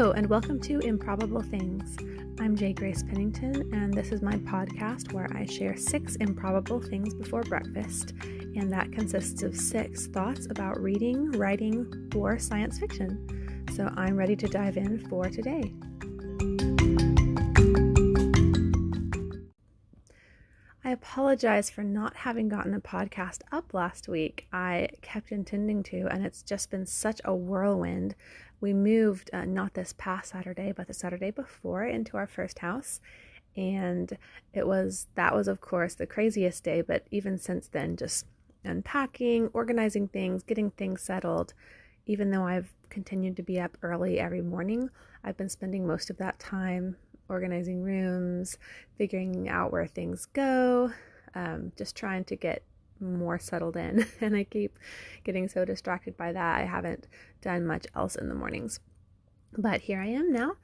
Hello, and welcome to Improbable Things. I'm J. Grace Pennington, and this is my podcast where I share 6 improbable things before breakfast, and that consists of 6 thoughts about reading, writing, or science fiction. So I'm ready to dive in for today. I apologize for not having gotten a podcast up last week. I kept intending to, and it's just been such a whirlwind. We moved not this past Saturday, but the Saturday before into our first house, and that was of course the craziest day. But even since then, just unpacking, organizing things, getting things settled. Even though I've continued to be up early every morning, I've been spending most of that time organizing rooms, figuring out where things go, just trying to get more settled in. And I keep getting so distracted by that, I haven't done much else in the mornings. But here I am now,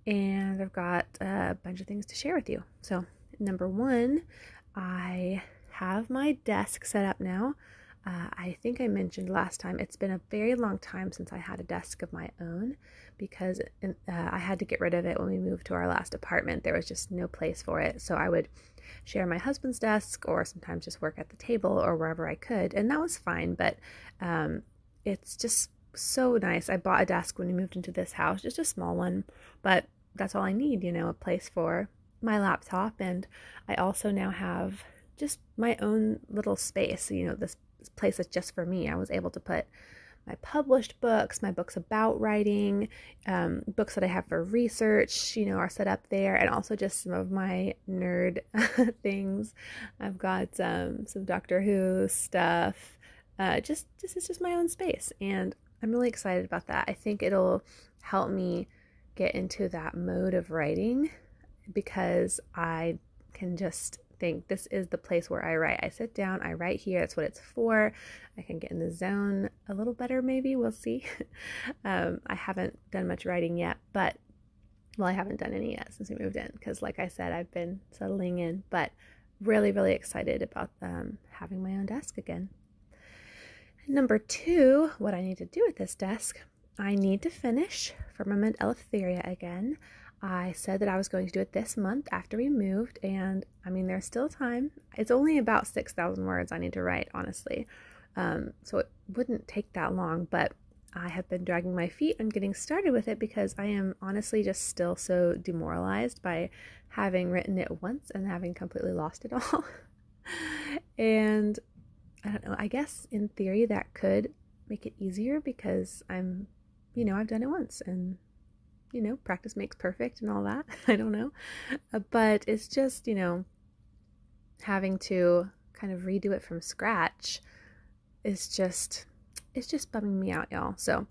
and I've got a bunch of things to share with you. So, number 1, I have my desk set up now. I think I mentioned last time, it's been a very long time since I had a desk of my own because I had to get rid of it when we moved to our last apartment. There was just no place for it. So I would share my husband's desk or sometimes just work at the table or wherever I could. And that was fine, but it's just so nice. I bought a desk when we moved into this house, just a small one, but that's all I need, a place for my laptop. And I also now have just my own little space, this place that's just for me. I was able to put my published books, my books about writing, books that I have for research, are set up there, and also just some of my nerd things. I've got some Doctor Who stuff. It's just my own space, and I'm really excited about that. I think it'll help me get into that mode of writing because I can just think this is the place where I write. I sit down, I write here. That's what it's for. I can get in the zone a little better, maybe. We'll see. I haven't done much writing yet, I haven't done any yet since we moved in because, like I said, I've been settling in, but really, really excited about having my own desk again. Number 2, what I need to do at this desk, I need to finish Firmament Eleftheria again. I said that I was going to do it this month after we moved, and there's still time. It's only about 6,000 words I need to write, honestly. So it wouldn't take that long, but I have been dragging my feet on getting started with it because I am honestly just still so demoralized by having written it once and having completely lost it all. And I don't know, I guess in theory that could make it easier because I've done it once and practice makes perfect and all that. I don't know. But it's just, having to kind of redo it from scratch it's just bumming me out, y'all. So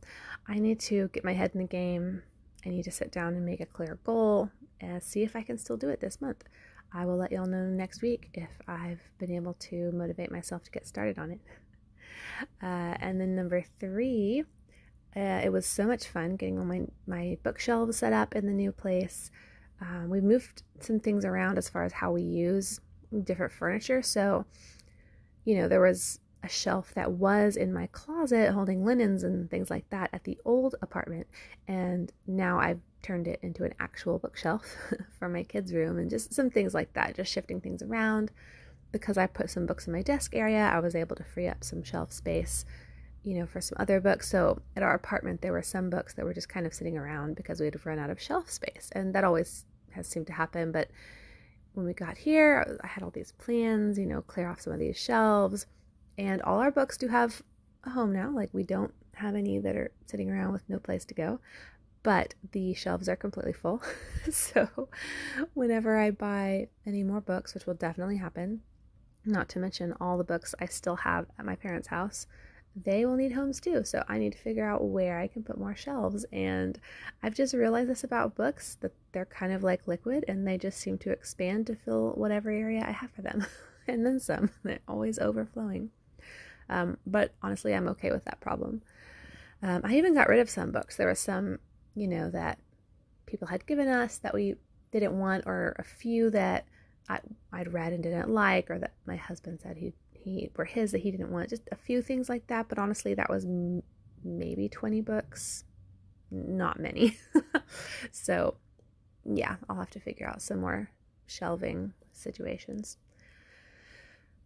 I need to get my head in the game. I need to sit down and make a clear goal and see if I can still do it this month. I will let y'all know next week if I've been able to motivate myself to get started on it. And then number 3, it was so much fun getting all my bookshelves set up in the new place. We moved some things around as far as how we use different furniture. So, there was a shelf that was in my closet holding linens and things like that at the old apartment. And now I've turned it into an actual bookshelf for my kids' room and just some things like that, just shifting things around. Because I put some books in my desk area, I was able to free up some shelf space for some other books. So at our apartment, there were some books that were just kind of sitting around because we had run out of shelf space. And that always has seemed to happen. But when we got here, I had all these plans, clear off some of these shelves. And all our books do have a home now. Like, we don't have any that are sitting around with no place to go. But the shelves are completely full. So whenever I buy any more books, which will definitely happen, not to mention all the books I still have at my parents' house, they will need homes too. So I need to figure out where I can put more shelves. And I've just realized this about books, that they're kind of like liquid and they just seem to expand to fill whatever area I have for them. And then some. They're always overflowing. But honestly, I'm okay with that problem. I even got rid of some books. There were some, that people had given us that we didn't want, or a few that I'd read and didn't like, or that my husband said he were his that he didn't want. Just a few things like that. But honestly, that was maybe 20 books, not many. So yeah, I'll have to figure out some more shelving situations.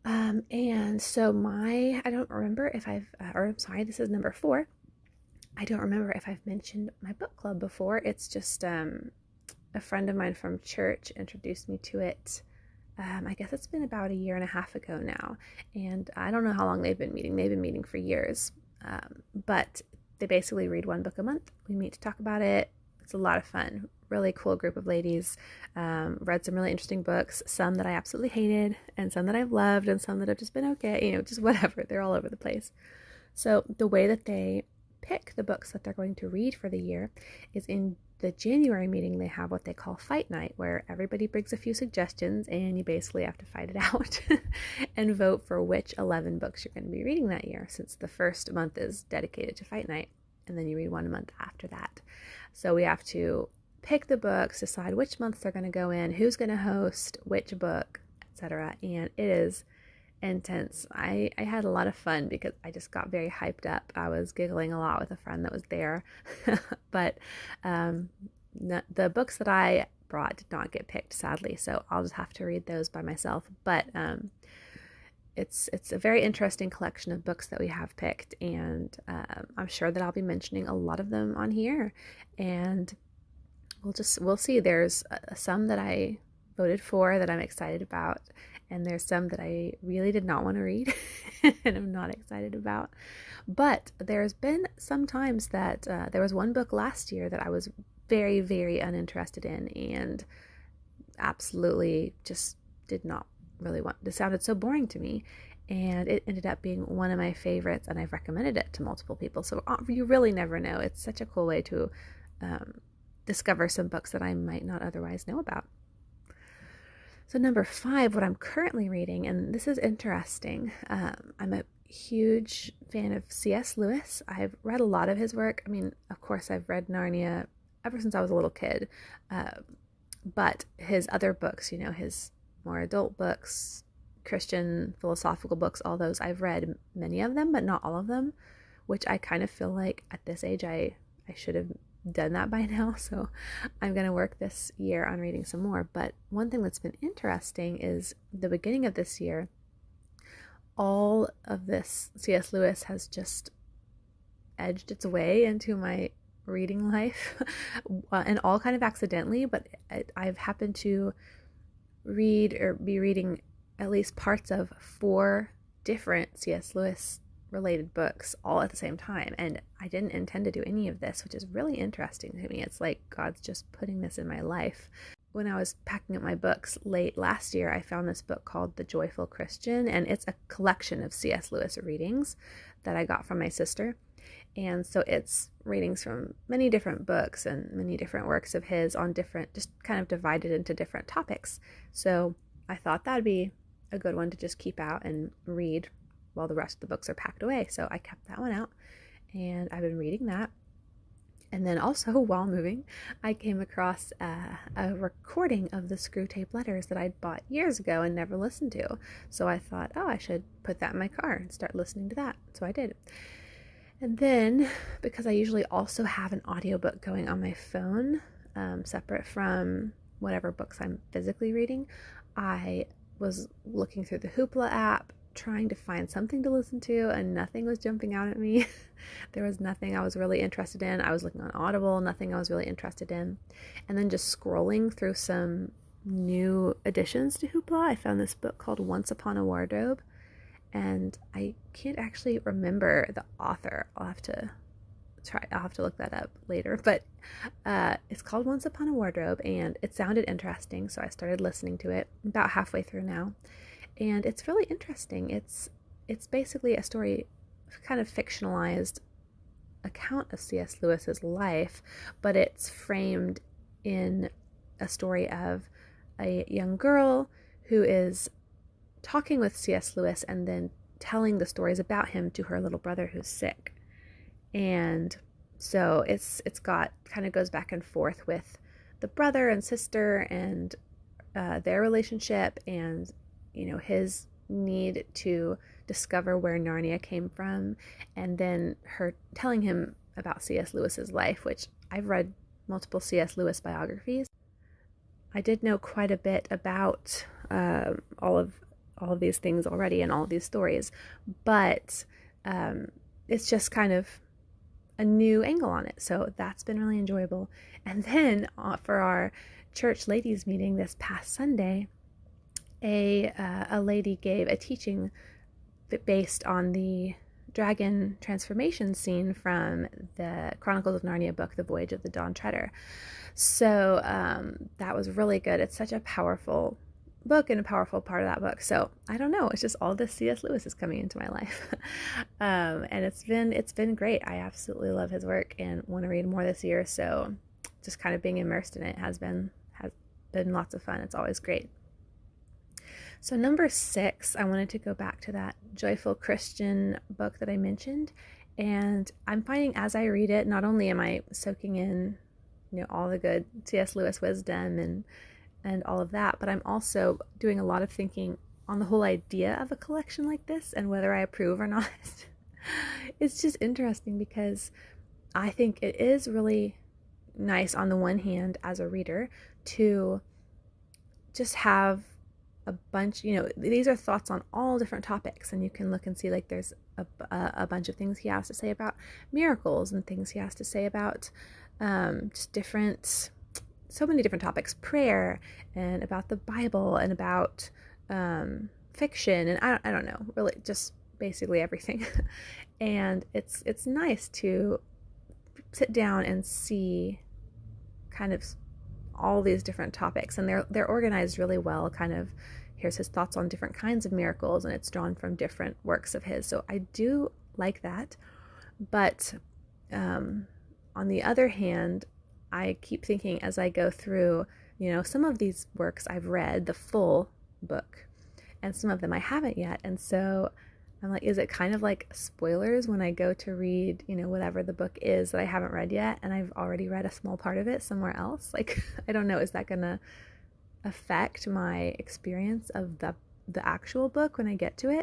And so I don't remember if I'm sorry, this is number 4. I don't remember if I've mentioned my book club before. It's just a friend of mine from church introduced me to it. I guess it's been about a year and a half ago now. And I don't know how long they've been meeting. They've been meeting for years. But they basically read one book a month. We meet to talk about it. It's a lot of fun. Really cool group of ladies. Read some really interesting books, some that I absolutely hated, and some that I've loved, and some that have just been okay, just whatever. They're all over the place. So the way that they pick the books that they're going to read for the year is in the January meeting. They have what they call Fight Night, where everybody brings a few suggestions and you basically have to fight it out and vote for which 11 books you're going to be reading that year, since the first month is dedicated to Fight Night, and then you read one month after that. So we have to pick the books, decide which months they're going to go in, who's going to host which book, etc. And it is intense. I had a lot of fun because I just got very hyped up. I was giggling a lot with a friend that was there. But the books that I brought did not get picked, sadly, so I'll just have to read those by myself. But it's a very interesting collection of books that we have picked, and I'm sure that I'll be mentioning a lot of them on here, and we'll see. There's some that I voted for that I'm excited about, and there's some that I really did not want to read and I'm not excited about. But there's been some times that there was one book last year that I was very, very uninterested in and absolutely just did not really want. It sounded so boring to me, and it ended up being one of my favorites, and I've recommended it to multiple people. So you really never know. It's such a cool way to discover some books that I might not otherwise know about. So number 5, what I'm currently reading, and this is interesting. I'm a huge fan of C.S. Lewis. I've read a lot of his work. I mean, of course, I've read Narnia ever since I was a little kid. But his other books, his more adult books, Christian philosophical books, all those, I've read many of them, but not all of them, which I kind of feel like at this age I should have done that by now. So I'm going to work this year on reading some more. But one thing that's been interesting is the beginning of this year, all of this C.S. Lewis has just edged its way into my reading life and all kind of accidentally, but I've happened to read or be reading at least parts of 4 different C.S. Lewis related books all at the same time, and I didn't intend to do any of this, which is really interesting to me. It's like God's just putting this in my life. When I was packing up my books late last year, I found this book called The Joyful Christian, and it's a collection of C.S. Lewis readings that I got from my sister. And so it's readings from many different books and many different works of his on different, just kind of divided into different topics. So I thought that'd be a good one to just keep out and read while the rest of the books are packed away. So I kept that one out, and I've been reading that. And then also, while moving, I came across a recording of the Screwtape Letters that I'd bought years ago and never listened to. So I thought, I should put that in my car and start listening to that. So I did. And then, because I usually also have an audiobook going on my phone, separate from whatever books I'm physically reading, I was looking through the Hoopla app, trying to find something to listen to, and nothing was jumping out at me. There was nothing I was really interested in. I was looking on Audible, nothing I was really interested in. And then just scrolling through some new additions to Hoopla, I found this book called Once Upon a Wardrobe, and I can't actually remember the author. I'll have to look that up later, but it's called Once Upon a Wardrobe, and it sounded interesting, so I started listening to it. I'm about halfway through now. And it's really interesting. It's basically a story, kind of fictionalized account of C.S. Lewis's life, but it's framed in a story of a young girl who is talking with C.S. Lewis and then telling the stories about him to her little brother who's sick. And so it's got kind of goes back and forth with the brother and sister and their relationship, and his need to discover where Narnia came from, and then her telling him about C.S. Lewis's life, which I've read multiple C.S. Lewis biographies. I did know quite a bit about all of these things already and all of these stories, but it's just kind of a new angle on it. So that's been really enjoyable. And then for our church ladies meeting this past Sunday, a lady gave a teaching based on the dragon transformation scene from the Chronicles of Narnia book, The Voyage of the Dawn Treader. So that was really good. It's such a powerful book and a powerful part of that book. So I don't know, it's just all this C.S. Lewis is coming into my life. And it's been great. I absolutely love his work and want to read more this year. So just kind of being immersed in it has been lots of fun. It's always great. So number 6, I wanted to go back to that Joyful Christian book that I mentioned. And I'm finding as I read it, not only am I soaking in, all the good C.S. Lewis wisdom and all of that, but I'm also doing a lot of thinking on the whole idea of a collection like this and whether I approve or not. It's just interesting because I think it is really nice on the one hand as a reader to just have a bunch, these are thoughts on all different topics, and you can look and see like there's a bunch of things he has to say about miracles and things he has to say about just so many different topics, prayer and about the Bible and about fiction and I don't know, really just basically everything. And it's nice to sit down and see kind of all these different topics, and they're organized really well. Kind of here's his thoughts on different kinds of miracles, and it's drawn from different works of his. So I do like that, but on the other hand, I keep thinking as I go through, some of these works I've read the full book, and some of them I haven't yet, and so I'm like, is it kind of like spoilers when I go to read, whatever the book is that I haven't read yet and I've already read a small part of it somewhere else? Like, I don't know, is that going to affect my experience of the actual book when I get to it?